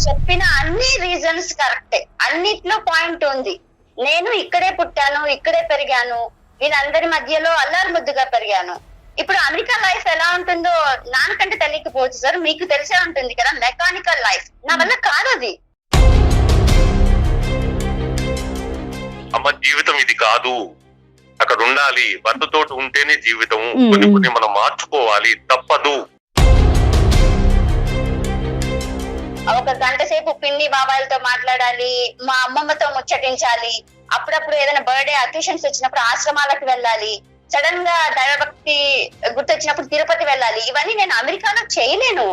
చెప్పిన అన్ని రీజన్స్ కరెక్టే, అన్నిట్లో పాయింట్ ఉంది. నేను ఇక్కడే పుట్టాను, ఇక్కడే పెరిగాను, వీళ్ళందరి మధ్యలో అల్లారు ముద్దుగా పెరిగాను. ఇప్పుడు అమెరికా లైఫ్ ఎలా ఉంటుందో నాకంటే తెలియకపోవచ్చు సార్, మీకు తెలిసే ఉంటుంది కదా. మెకానికల్ లైఫ్ నా వల్ల కాదు అది. అమ్మ జీవితం ఇది కాదు, అక్కడ ఉండాలి, భర్తతో ఉంటేనే జీవితం. కొన్ని మనం మార్చుకోవాలి, తప్పదు. ఒక గంట సేపు పిన్ని బాబాయిలతో మాట్లాడాలి, మా అమ్మమ్మతో ముచ్చటించాలి, అప్పుడప్పుడు ఏదైనా బర్త్డే అకేషన్స్ వచ్చినప్పుడు ఆశ్రమాలకు వెళ్ళాలి, సడన్ గా దైవభక్తి గుర్తొచ్చినప్పుడు తిరుపతి వెళ్ళాలి. ఇవన్నీ నేను అమెరికాలో చేయలేను.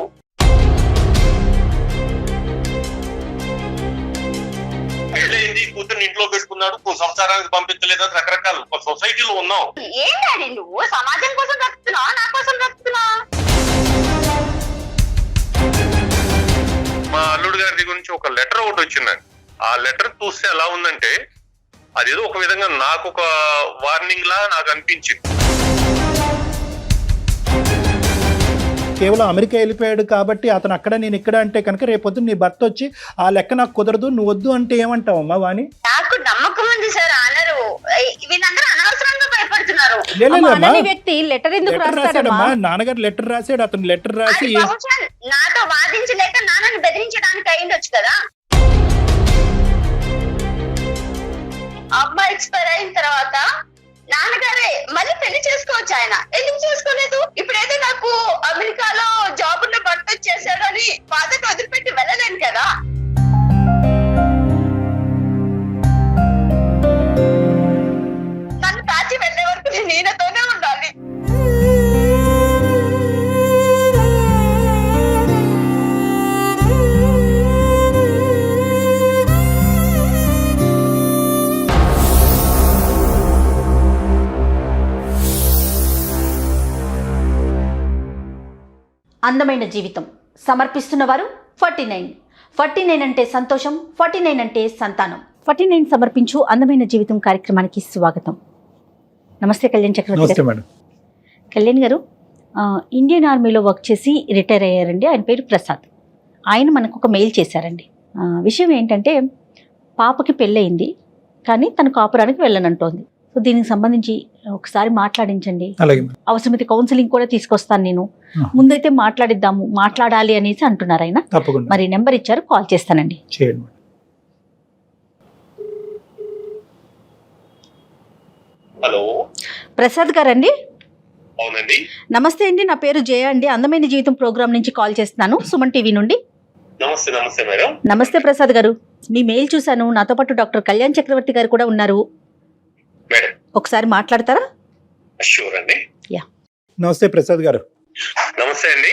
పెళ్ళైంది, కూతుర్ని ఇంట్లో పెట్టుకున్నాడు, సంసారానికి పంపించలేదు, రకరకాల సొసైటీలో ఉన్నాం. ఏం డాడీ నువ్వు సమాజం కోసం బ్రతుకుతున్నావు, నా కోసం బ్రతుకుతున్నావు? మా అల్లుడు గారి దగ్గర నుంచి ఒక లెటర్ ఒకటి వచ్చిందండి. ఆ లెటర్ చూస్తే ఎలా ఉందంటే అదేదో ఒక విధంగా నాకు ఒక వార్నింగ్ లా నాకు అనిపించింది. కేవలం అమెరికా వెళ్ళిపోయాడు కాబట్టి అతను అక్కడ నేను ఇక్కడ అంటే కనుక రేపొద్దు నీ భర్త వచ్చి ఆ లెక్క నాకు కుదరదు, నువ్వు వద్దు అంటే ఏమంటావు అమ్మా వాణి? నాకు నమ్మకం ఉంది సార్, అనరు. వీళ్ళందరూ అనవసరంగా భయపడుతున్నారు. రాశాడమ్మా, నాన్నగారు లెటర్ రాశాడు, అతను లెటర్ రాసి నాతో వాదించలేక నాన్నని బెదిరించడానికి అయిండొచ్చు కదా. అమ్మ ఎక్స్పైర్ అయిన తర్వాత నాన్నగారే మళ్ళీ పెళ్లి చేసుకోవచ్చు. ఆయన ఎందుకు చేసుకోలేదు? ఇప్పుడైతే నాకు అమెరికాలో జాబ్ ఉన్న భర్త చేశాడని బాధకు వదిలిపెట్టి వెళ్ళలేను కదా. నన్ను దాచి వెళ్ళే వరకు నేను ఈయనతోనే ఉండాలి. అందమైన జీవితం సమర్పిస్తున్న వారు 49 అంటే సంతోషం, 49 అంటే సంతానం. 49 సమర్పించు అందమైన జీవితం కార్యక్రమానికి స్వాగతం. నమస్తే కళ్యాణ్ చక్రవర్తి గారు. కళ్యాణ్ గారు ఇండియన్ ఆర్మీలో వర్క్ చేసి రిటైర్ అయ్యారండి. ఆయన పేరు ప్రసాద్. ఆయన మనకు ఒక మెయిల్ చేశారండి. విషయం ఏంటంటే పాపకి పెళ్ళయింది కానీ తను కాపురానికి వెళ్ళనంటోంది. సో దీనికి సంబంధించి ఒకసారి మాట్లాడించండి. అవసరమైతే కౌన్సిలింగ్ కూడా తీసుకొస్తాను నేను, ముందైతే మాట్లాడాలి అనేసి అంటున్నారు ఆయన. మరి నెంబర్ ఇచ్చారు, కాల్ చేస్తానండి. హలో ప్రసాద్ గారండి? అవునండి. నమస్తే అండి, నా పేరు జయ అండి. అందమైన జీవితం ప్రోగ్రామ్ నుంచి కాల్ చేస్తున్నాను, సుమన్ టీవీ నుండి. నమస్తే. నమస్తే మేడం. నమస్తే ప్రసాద్ గారు, మీ మెయిల్ చూశాను. నాతో పాటు డాక్టర్ కళ్యాణ్ చక్రవర్తి గారు కూడా ఉన్నారు. ఒకసారి మాట్లాడతారా? షూర్ అండి. యా. నమస్తే ప్రసాద్ గారు. నమస్తే అండి.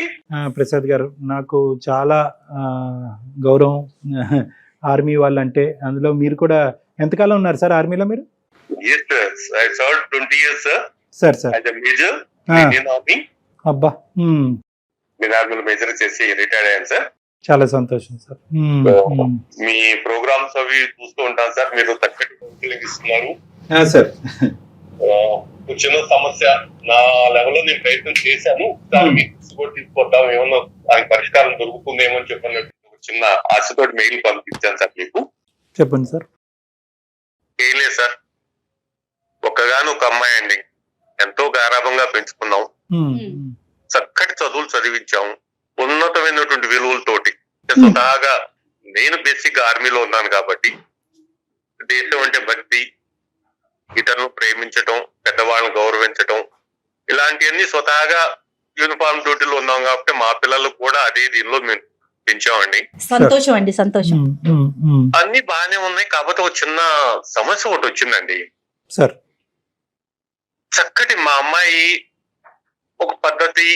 ప్రసాద్ గారు, నాకు చాలా గౌరవం ఆర్మీ వాళ్ళంటే. అందులో మీరు కూడా ఎంతకాలం ఉన్నారు సార్ ఆర్మీలో మీరు? సార్ సార్ అబ్బా, మేజర్ చేసి రిటైర్డ్ అయ్యాను సార్. చాలా సంతోషం సార్. మీ ప్రోగ్రామ్స్ అవి చూస్తూ ఉంటాను సార్. మీరు చక్కటి కౌన్సిలింగ్ ఇస్తున్నారు సార్. చిన్న సమస్య నా లెవెల్లో నేను ప్రయత్నం చేశాను. దాన్ని కూడా తీసుకొద్దాం, ఏమన్నా దానికి పరిష్కారం దొరుకుతుందేమో అని చెప్పినట్టు చిన్న ఆశతోటి మెయిల్ పంపించాను సార్ మీకు. చెప్పండి సార్. ఏం లేదు సార్, ఒక్కగానొక అమ్మాయి అండి. ఎంతో గారాభంగా పెంచుకున్నాం, చక్కటి చదువులు చదివించాము, ఉన్నతమైనటువంటి విలువలతోటి. స్వతహాగా నేను బేసిక్ ఆర్మీలో ఉన్నాను కాబట్టి దేశం అంటే భక్తి, ఇతరులను ప్రేమించటం, పెద్దవాళ్ళని గౌరవించటం, ఇలాంటివన్నీ స్వతహాగా యూనిఫామ్ డ్యూటీలో ఉన్నాం కాబట్టి మా పిల్లలు కూడా అదే దీనిలో మేము పెంచామండి. సంతోషం అండి, సంతోషం. అన్ని బాగానే ఉన్నాయి. కాకపోతే ఒక చిన్న సమస్య ఒకటి వచ్చిందండి సార్. చక్కటి మా అమ్మాయి ఒక పద్ధతి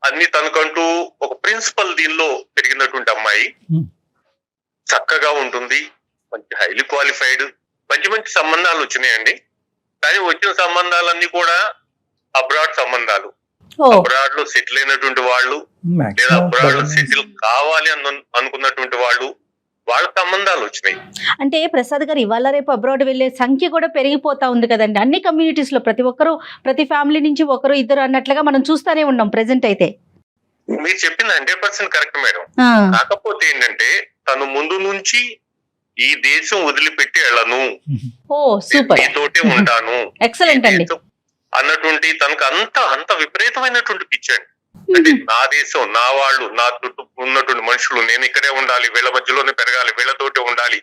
అన్ని తనకంటూ ఒక ప్రిన్సిపల్ దీనిలో పెరిగినటువంటి అమ్మాయి, చక్కగా ఉంటుంది, మంచి హైలీ క్వాలిఫైడ్, మంచి మంచి సంబంధాలు వచ్చినాయండి. కానీ వచ్చిన సంబంధాలన్నీ కూడా అబ్రాడ్ సంబంధాలు. అబ్రాడ్ లో సెటిల్ అయినటువంటి వాళ్ళు, లేదా అబ్రాడ్ లో సెటిల్ కావాలి అనుకున్నటువంటి వాళ్ళు, వాళ్ళ సంబంధాలు వచ్చినాయి. అంటే ప్రసాద్ గారు, ఇవాళ రేపు అబ్రాడ్ వెళ్లే సంఖ్య కూడా పెరిగిపోతా ఉంది కదండి. అన్ని కమ్యూనిటీస్ లో ప్రతి ఒక్కరు, ప్రతి ఫ్యామిలీ నుంచి ఒకరు ఇద్దరు అన్నట్లుగా మనం చూస్తానే ఉన్నాం ప్రెసెంట్ అయితే. మీరు చెప్పింది 100% కరెక్ట్ మేడం. కాకపోతే ఏంటంటే తను ముందు నుంచి ఈ దేశం వదిలిపెట్టి వెళ్ళను, ఓ సూపర్, మీతోటే ఉంటాను ఎక్సలెంట్ అండి అన్నటువంటి తనకు అంత విపరీతమైనటువంటి పిచ్చండి. అంటే నా దేశం, నా వాళ్ళు, నా చుట్టూ ఉన్నటువంటి మనుషులు, నేను ఇక్కడే ఉండాలి, వీళ్ళ మధ్యలోనే పెరగాలి, వీళ్ళతోటే ఉండాలి.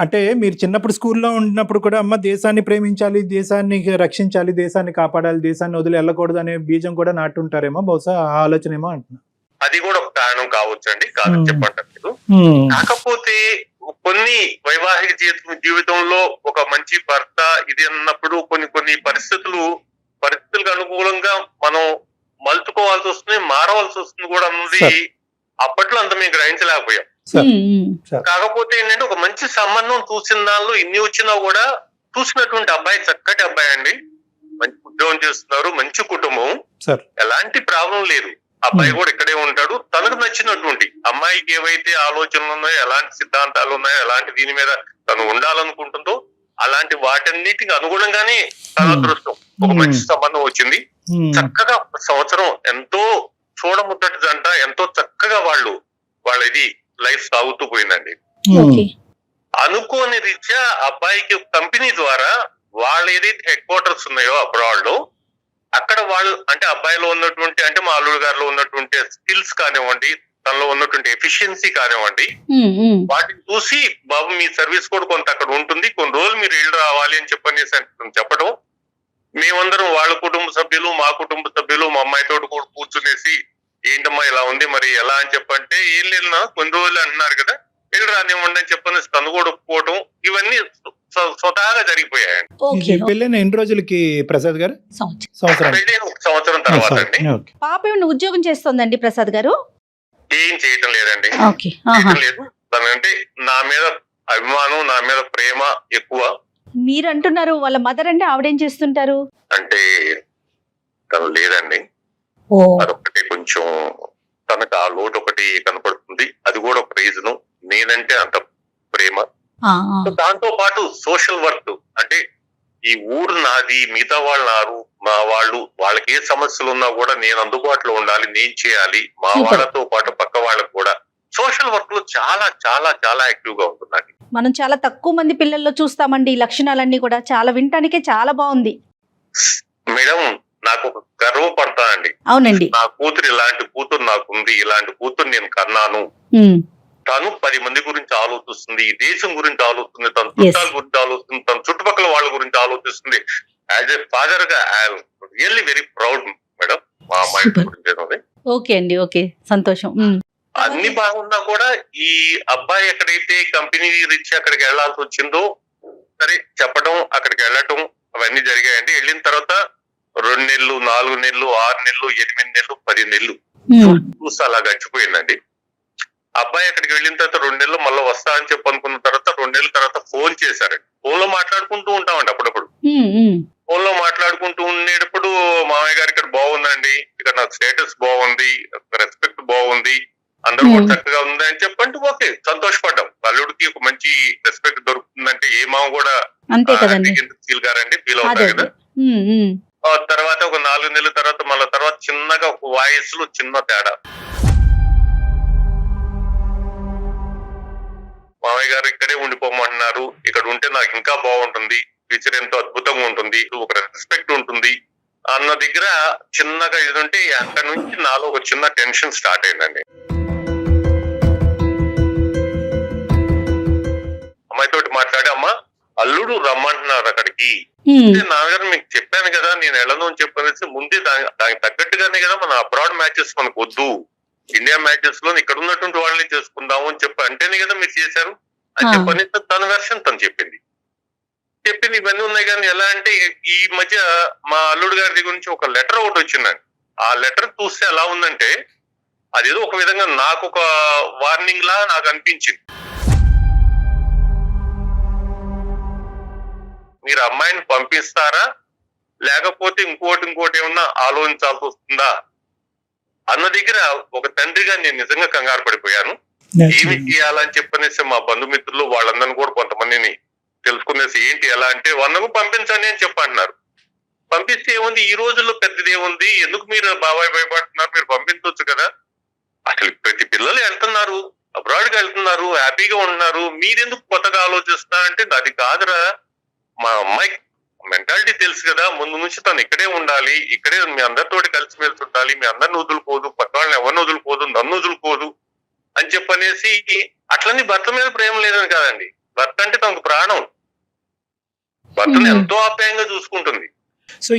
అంటే మీరు చిన్నప్పుడు స్కూల్లో ఉన్నప్పుడు కూడా అమ్మ దేశాన్ని ప్రేమించాలి, దేశాన్ని రక్షించాలి, దేశాన్ని కాపాడాలి, దేశాన్ని వదిలి వెళ్ళకూడదు అనే బీజం కూడా నాటుంటారేమో, బహుశా ఆ ఆలోచన ఏమో అంటున్నా. అది కూడా ఒక కారణం కావచ్చు అండి, కాదని చెప్పంటారు మీరు. కాకపోతే కొన్ని వైవాహిక జీవితంలో ఒక మంచి భర్త ఇది అన్నప్పుడు కొన్ని పరిస్థితులకు అనుకూలంగా మనం మలుచుకోవాల్సి వస్తుంది, మారవలసి వస్తుంది కూడా అన్నది అప్పట్లో అంత మేము గ్రహించలేకపోయాం. కాకపోతే ఏంటంటే ఒక మంచి సంబంధం చూసిన దానిలో ఇన్ని వచ్చినా కూడా చూసినటువంటి అబ్బాయి చక్కటి అబ్బాయి అండి, మంచి ఉద్యోగం చేస్తున్నారు, మంచి కుటుంబం, ఎలాంటి ప్రాబ్లం లేదు. అబ్బాయి కూడా ఇక్కడే ఉంటాడు. తనకు నచ్చినటువంటి అమ్మాయికి ఏవైతే ఆలోచనలు ఉన్నాయో, ఎలాంటి సిద్ధాంతాలు ఉన్నాయో, ఎలాంటి దీని మీద తను ఉండాలనుకుంటుందో అలాంటి వాటన్నిటికి అనుగుణంగానే తన అదృష్టం ఒక మంచి సంబంధం వచ్చింది. చక్కగా ఒక సంవత్సరం ఎంతో చూడముద్దటి జంట, ఎంతో చక్కగా వాళ్ళ ఇది లైఫ్ సాగుతూ పోయిందండి. అనుకోని రీత్యా అబ్బాయికి కంపెనీ ద్వారా వాళ్ళు ఏదైతే హెడ్ క్వార్టర్స్ ఉన్నాయో అబ్రాడ్ లో, అక్కడ వాళ్ళు అంటే అబ్బాయిలో ఉన్నటువంటి అంటే మా అల్లుడు గారిలో ఉన్నటువంటి స్కిల్స్ కానివ్వండి, తనలో ఉన్నటువంటి ఎఫిషియన్సీ కానివ్వండి, వాటిని చూసి బాబు మీ సర్వీస్ కూడా కొంత అక్కడ ఉంటుంది, కొన్ని రోజులు మీరు ఇల్లు రావాలి అని చెప్పడం, మేమందరం వాళ్ళ కుటుంబ సభ్యులు, మా కుటుంబ సభ్యులు, మా అమ్మాయితో కూడా కూర్చునేసి ఏంటమ్మా ఇలా ఉంది మరి ఎలా అని చెప్పంటే, ఏం లేదు కొన్ని రోజులు అంటున్నారు కదా ఇల్లు రానివ్వండి అని చెప్పని తను కూడా ఒప్పుకోవటం, ఇవన్నీ స్వతహాగా జరిగిపోయాయండి. పెళ్ళైన ఎన్ని రోజులకి ప్రసాద్ గారు? సంవత్సరం తర్వాత అండి. పాప ఏమైనా ఉద్యోగం చేస్తోందండి ప్రసాద్ గారు? ఏం చేయటం లేదండి, లేదు. తనంటే నా మీద అభిమానం, నా మీద ప్రేమ ఎక్కువ. మీరు అంటున్నారు వాళ్ళ మదర్ అంటే ఆవిడేం చేస్తుంటారు? అంటే తను లేదండి, అదొకటి కొంచెం తనకు ఆ లోటు ఒకటి కనపడుతుంది. అది కూడా ఒక రీజను, నేనంటే అంత ప్రేమ. దాంతో పాటు సోషల్ వర్క్ అంటే ఈ ఊరు నాది, మిగతా వాళ్ళు నారు, మా వాళ్ళకి ఏ సమస్యలు ఉన్నా కూడా నేను అందుబాటులో ఉండాలి, నేను చేయాలి. మా వాళ్ళతో పాటు పక్క వాళ్ళకు కూడా సోషల్ వర్క్ లో చాలా చాలా చాలా యాక్టివ్ గా ఉంటుందండి. మనం చాలా తక్కువ మంది పిల్లల్లో చూస్తామండి ఈ లక్షణాలన్నీ కూడా. చాలా వినటానికే చాలా బాగుంది మేడం. నాకు ఒక గర్వపడతానండి. అవునండి, నా కూతురు ఇలాంటి కూతురు నాకుంది, ఇలాంటి కూతురు నేను కన్నాను. తను 10 మంది గురించి ఆలోచిస్తుంది, ఈ దేశం గురించి ఆలోచిస్తుంది, తన చుట్టాల గురించి ఆలోచిస్తుంది, తన చుట్టుపక్కల వాళ్ళ గురించి ఆలోచిస్తుంది. యాజ్ ఎ ఫాదర్ గా I'm really very proud madam మా అమ్మాయి గురించి. ఓకే అండి, ఓకే, సంతోషం. అన్ని బాగున్నా కూడా ఈ అబ్బాయి ఎక్కడైతే కంపెనీ రీత్యా అక్కడికి వెళ్లాల్సి వచ్చిందో, సరే చెప్పడం, అక్కడికి వెళ్ళటం అవన్నీ జరిగాయండి. వెళ్ళిన తర్వాత 2 నెలలు, 4 నెలలు, 6 నెలలు, 8 నెలలు, 10 నెలలు చూస్తే అలా గడిచిపోయిందండి. అబ్బాయి అక్కడికి వెళ్ళిన తర్వాత 2 నెలలు మళ్ళీ వస్తా అని చెప్పి అనుకున్న తర్వాత 2 నెలల తర్వాత ఫోన్ చేశారండి. ఫోన్ లో మాట్లాడుకుంటూ ఉంటామండి అప్పుడప్పుడు. ఫోన్ లో మాట్లాడుకుంటూ ఉండేటప్పుడు మామయ్య గారు ఇక్కడ బాగుందండి, ఇక్కడ నాకు స్టేటస్ బాగుంది, రెస్పెక్ట్ బాగుంది, అందరూ కూడా చక్కగా ఉంది అని చెప్పంటే ఓకే సంతోషపడ్డాం. అల్లుడికి ఒక మంచి రెస్పెక్ట్ దొరుకుతుందంటే ఏ మామ కూడా ఫీల్ గారండి, ఫీల్ అవుతారు కదా. తర్వాత ఒక 4 నెలల తర్వాత మళ్ళీ తర్వాత చిన్నగా ఒక వాయిస్ లో చిన్న తేడా. మామయ్య గారు ఇక్కడే ఉండిపోమంటున్నారు, ఇక్కడ ఉంటే నాకు ఇంకా బాగుంటుంది, ఫ్యూచర్ ఎంతో అద్భుతంగా ఉంటుంది, ఒక రెస్పెక్ట్ ఉంటుంది అన్న దగ్గర చిన్నగా ఇది ఉంటే అక్కడి నుంచి నాలో ఒక చిన్న టెన్షన్ స్టార్ట్ అయిందండి. అమ్మాయితోటి మాట్లాడి, అమ్మ అల్లుడు రమ్మంటున్నారు అక్కడికి. నాన్నగారు మీకు చెప్పాను కదా నేను వెళ్ళను అని చెప్పనేసి ముందే దానికి తగ్గట్టుగానే కదా మన అబ్రాడ్ మ్యాచెస్ మనకు వద్దు, ఇండియా మ్యాచెస్ లో ఇక్కడ ఉన్నటువంటి వాళ్ళని చేసుకుందాము అని చెప్పి అంటేనే కదా మీరు చేశారు అని చెప్పని తన వెర్షన్ తను చెప్పింది. ఇవన్నీ ఉన్నాయి. కానీ ఎలా అంటే ఈ మధ్య మా అల్లుడు గారి దగ్గర నుంచి ఒక లెటర్ ఒకటి వచ్చిందండి. ఆ లెటర్ చూస్తే ఎలా ఉందంటే అదేదో ఒక విధంగా నాకు ఒక వార్నింగ్ లా నాకు అనిపించింది. మీరు అమ్మాయిని పంపిస్తారా లేకపోతే ఇంకోటి ఏమన్నా ఆలోచించాల్సి వస్తుందా అన్న దగ్గర ఒక తండ్రిగా నేను నిజంగా కంగారు పడిపోయాను. ఏమి చేయాలని చెప్పనేసి మా బంధుమిత్రులు వాళ్ళందరినీ కూడా కొంతమందిని తెలుసుకునేసి ఏంటి ఎలా అంటే వాళ్ళకు పంపించండి అని చెప్పంటున్నారు. పంపిస్తే ఏముంది, ఈ రోజుల్లో పెద్దదేముంది, ఎందుకు మీరు బాబాయ్ భయపడుతున్నారు, మీరు పంపించవచ్చు కదా. అసలు ప్రతి పిల్లలు వెళ్తున్నారు, అబ్రాడ్కి వెళ్తున్నారు, హ్యాపీగా ఉంటున్నారు, మీరెందుకు కొత్తగా ఆలోచిస్తున్నారంటే అది కాదురా, మా అమ్మాయికి మెంటాలిటీ తెలుసు కదా, ముందు నుంచి తను ఇక్కడే ఉండాలి, ఇక్కడే మీ అందరితోటి కలిసిమెలిసి ఉండాలి, మీ అందరిని వదులుకోదు, కొత్త వాళ్ళని ఎవరిని వదులుకోదు, నన్ను వదులుకోదు అని చెప్పనేసి. అట్లని భర్త మీద ప్రేమ లేదని కాదండి, భర్త అంటే తనకు ప్రాణం, భర్తను ఎంతో ఆప్యాయంగా చూసుకుంటుంది. సో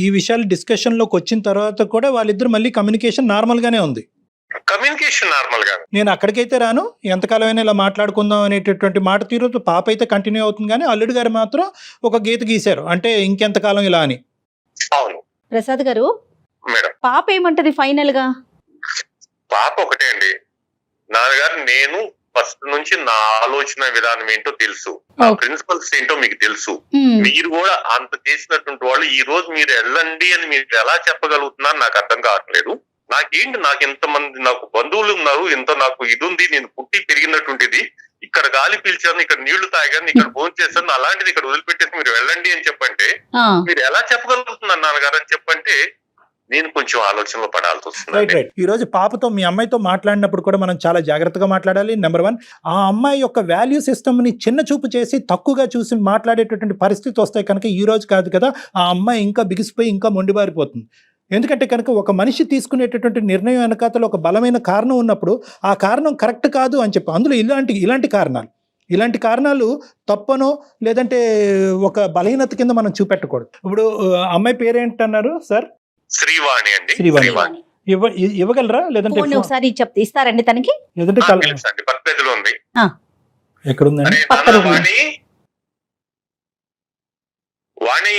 ఈ విషయాలు డిస్కషన్ లోకి వచ్చిన తర్వాత కూడా వాళ్ళిద్దరు మళ్ళీ కమ్యూనికేషన్ నార్మల్ గానే ఉంది. కమ్యూనికేషన్ నార్మల్ గా, నేను అక్కడికైతే రాను, ఎంతకాలమైనా ఇలా మాట్లాడుకుందాం అనేటటువంటి మాట తీరు పాప అయితే కంటిన్యూ అవుతుంది, కానీ అల్లుడు గారు మాత్రం ఒక గీత గీశారు, అంటే ఇంకెంతకాలం ఇలా అని. అవును ప్రసాద్ గారు, మేడం. పాప ఏమంటది ఫైనల్ గా? పాప ఒకటే అండి, నాన్నగారు నేను ఫస్ట్ నుంచి నా ఆలోచన విధానం ఏంటో తెలుసు, నా ప్రిన్సిపల్స్ ఏంటో మీకు తెలుసు, మీరు కూడా అంత చేసినటువంటి వాళ్ళు ఈ రోజు మీరు వెళ్ళండి అని మీరు ఎలా చెప్పగలుగుతున్నారు నాకు అర్థం కావట్లేదు. నాకేంటి, నాకు ఎంతమంది నాకు బంధువులు ఉన్నారు, ఎంత నాకు ఇది ఉంది, నేను పుట్టి పెరిగినటువంటిది, ఇక్కడ గాలి పీల్చాను, ఇక్కడ నీళ్లు తాగాను, ఇక్కడ భోజనం చేశాను, అలాంటిది ఇక్కడ వదిలిపెట్టేసి మీరు వెళ్ళండి అని చెప్పంటే మీరు ఎలా చెప్పగలుగుతున్నారు నాన్నగారు అని చెప్పంటే నేను కొంచెం ఆలోచనలో పడాల్సి వస్తుంది. రైట్. ఈ రోజు పాపతో మీ అమ్మాయితో మాట్లాడినప్పుడు కూడా మనం చాలా జాగ్రత్తగా మాట్లాడాలి. నెంబర్ 1, ఆ అమ్మాయి యొక్క వాల్యూ సిస్టమ్ ని చిన్న చూపు చేసి తక్కువగా చూసి మాట్లాడేటటువంటి పరిస్థితి వస్తాయి కనుక ఈ రోజు కాదు కదా, ఆ అమ్మాయి ఇంకా బిగిసిపోయి ఇంకా మొండిబారిపోతుంది. ఎందుకంటే కనుక ఒక మనిషి తీసుకునేటటువంటి నిర్ణయం వెనకాతలో ఒక బలమైన కారణం ఉన్నప్పుడు ఆ కారణం కరెక్ట్ కాదు అని చెప్పి, అందులో ఇలాంటి కారణాలు తప్పనో లేదంటే ఒక బలహీనత కింద మనం చూపెట్టకూడదు. ఇప్పుడు అమ్మాయి పేరేంటన్నారు సార్? శ్రీవాణి అండి. శ్రీవాణి ఇవ్వగలరా? లేదంటే ఒకసారి చెప్తే ఇస్తారండి తనకి? లేదంటే పక్కలో ఉంది. ఎక్కడుందండి? వాణి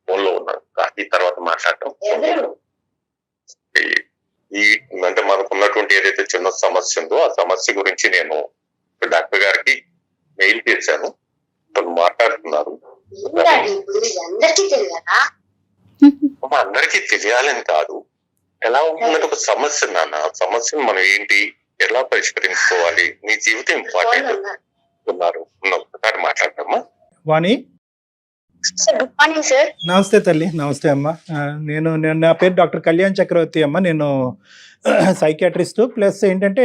ఫోన్లో ఉన్నాను, కాఫీ తర్వాత మాట్లాడటం. అంటే మనకు ఉన్నటువంటి ఏదైతే చిన్న సమస్య ఉందో ఆ సమస్య గురించి నేను డాక్టర్ గారికి మెయిల్ చేశాను, వాళ్ళు మాట్లాడుతున్నారు. అందరికీ తెలియాలని కాదు, ఎలా ఉంటుందంటే ఒక సమస్య నాన్న, సమస్యను మనం ఏంటి ఎలా పరిష్కరించుకోవాలి, నీ జీవితం ఇంపార్టెంట్ ఉన్నారు. ఒకసారి మాట్లాడతామా? వాణి, గుడ్ మార్నింగ్ సార్. నమస్తే తల్లి. నమస్తే అమ్మ. నేను నా పేరు డాక్టర్ కళ్యాణ్ చక్రవర్తి అమ్మ. నేను సైకియాట్రిస్ట్ ప్లస్ ఏంటంటే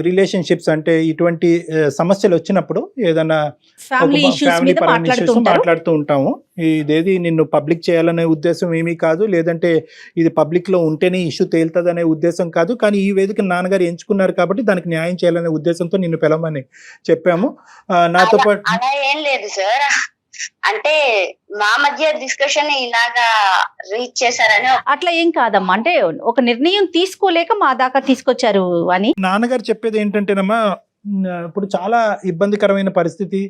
రిలేషన్షిప్స్ అంటే ఇటువంటి సమస్యలు వచ్చినప్పుడు ఏదైనా ఫ్యామిలీ పరమైన ఇష్యూస్ మాట్లాడుతూ ఉంటాము. ఇదేది నిన్ను పబ్లిక్ చేయాలనే ఉద్దేశం ఏమీ కాదు, లేదంటే ఇది పబ్లిక్ లో ఉంటేనే ఇష్యూ తేలుతుంది అనే ఉద్దేశం కాదు, కానీ ఈ వేదిక నాన్నగారు ఎంచుకున్నారు కాబట్టి దానికి న్యాయం చేయాలనే ఉద్దేశంతో నిన్ను పిలవమని చెప్పాము. నాతో పాటు అలా ఏం లేదు సార్, అంటే మా మధ్య డిస్కషన్ ఇలాగా రీచ్ చేశారని. అట్లా ఏం కాదమ్మా, అంటే ఒక నిర్ణయం తీసుకోలేక మా దాకా తీసుకొచ్చారు అని. నాన్నగారు చెప్పేది ఏంటంటేనమ్మా, ఇప్పుడు చాలా ఇబ్బందికరమైన పరిస్థితి,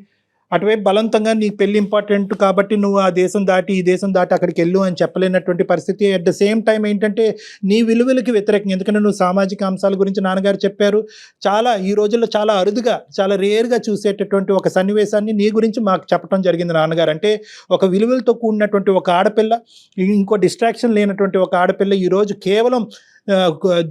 అటువైపు బలవంతంగా నీ పెళ్లి ఇంపార్టెంట్ కాబట్టి నువ్వు ఆ దేశం దాటి ఈ దేశం దాటి అక్కడికి వెళ్ళు అని చెప్పలేనటువంటి పరిస్థితి. అట్ ద సేమ్ టైం ఏంటంటే నీ విలువలకి వ్యతిరేకం, ఎందుకంటే నువ్వు సామాజిక అంశాల గురించి నాన్నగారు చెప్పారు. చాలా ఈ రోజుల్లో చాలా అరుదుగా చాలా రేర్గా చూసేటటువంటి ఒక సన్నివేశాన్ని నీ గురించి మాకు చెప్పడం జరిగింది నాన్నగారు. అంటే ఒక విలువలతో కూడినటువంటి ఒక ఆడపిల్ల, ఇంకో డిస్ట్రాక్షన్ లేనటువంటి ఒక ఆడపిల్ల ఈరోజు కేవలం